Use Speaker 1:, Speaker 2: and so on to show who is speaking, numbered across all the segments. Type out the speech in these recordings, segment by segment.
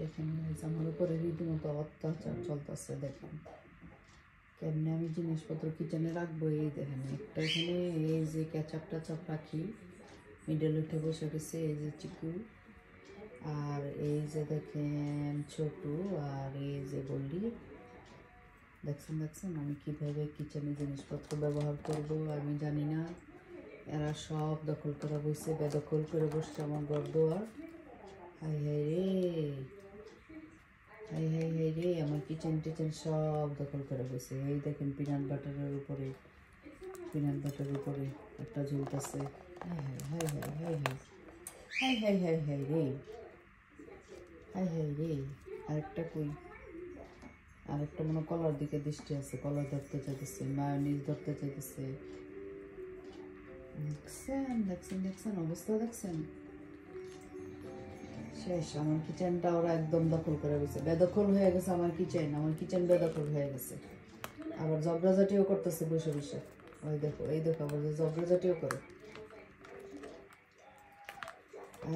Speaker 1: দেখেন আমার উপরে রীতিমতো অত্যাচার চলতেছে। দেখেন কেমনে আমি জিনিসপত্র কিচেনে রাখবো। এই দেখেন একটা এখানে এই যে ক্যাচাপ টাচাপ রাখি, মিডল উঠে বসে গেছে এই যে চিকু, আর এই যে দেখেন ছোটু, আর এই যে বললি। দেখছেন আমি কিভাবে কিচেনে জিনিসপত্র ব্যবহার করব আমি জানি না। এরা সব দখল করে বসে, বেদখল করে বসছে আমার ঘর দুয়ার। হাই হাই রে, হাই হাই হাই রে, আমার কিচেন টিচেন সব দখল করে বসে। এই দেখেন পিনাট বাটারের উপরে একটা ঝুলতেছে। হাই হাই হাই হাই হাই হাই হাই হাই হাই হাই রে, হাই হাই রে। আরেকটা কই, আরেকটা মনে কলার দিকে দৃষ্টি আছে, কলার ধরতে চাইতেছে, মায়োনিজ ধরতে চাইতেছে। দেখছেন অবস্থা দেখছেন। শেষ, আমার কিচেনটা ওরা একদম দখল করে গেছে, বেদখল হয়ে গেছে আমার কিচেন বেদখল হয়ে গেছে। আবার জবরাজাটিও করতেছে বসে বসে। এই দেখো আবার জবরাজাটিও করে।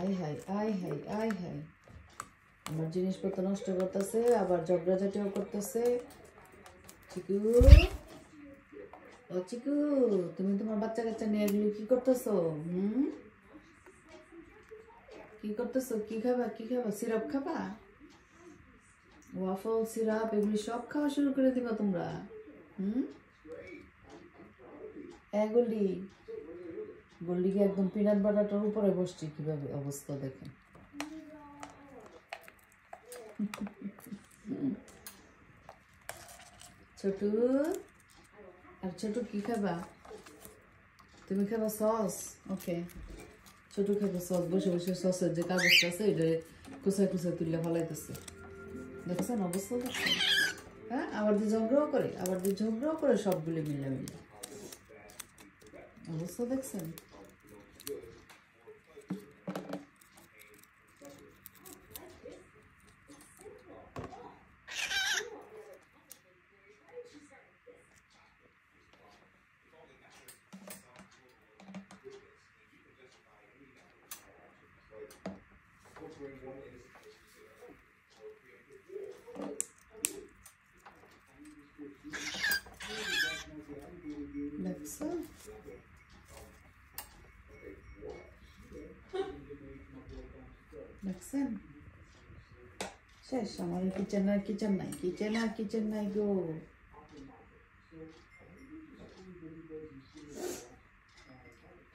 Speaker 1: আই হাই আমার জিনিসপত্র নষ্ট করতেছে, আবার জবরাজাটিও করতেছে। চিকু, ও চিকু, তুমি তোমার বাচ্চা কাচ্চা নিয়ে এগুলো কি করতেছো? কি করতেছো? কি খাবা সিরাপ খাবা? ওয়াফল সিরাপ এগুলি সব খাওয়া শুরু করে দিবা তোমরা? গল্লিকে একদম পিনাট বাটারটার উপরে বসছি, কিভাবে অবস্থা দেখেন। ছোটু, আর ছোটু কি খাবা? তুমি খাবা সস? ওকে, ছোটু খাবে সস। বসে বসে সসের যে কাগজটা আছে এটা কুচায় তুলে ফলাইতেছে। দেখছেন অবস্থা দেখছেন? হ্যাঁ, আবার দিয়ে ঝগড়াও করে সবগুলি মিলে অবস্থা দেখছেন। দেখছেন শেষ, আমার কিচেন নাই গো।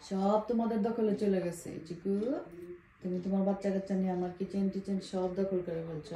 Speaker 1: সব তোমাদের দখলে চলে গেছে চিকু। তুমি তোমার বাচ্চা কাচ্চা নিয়ে আমার কিচেন টিচেন সব দখল করে ফেলছো।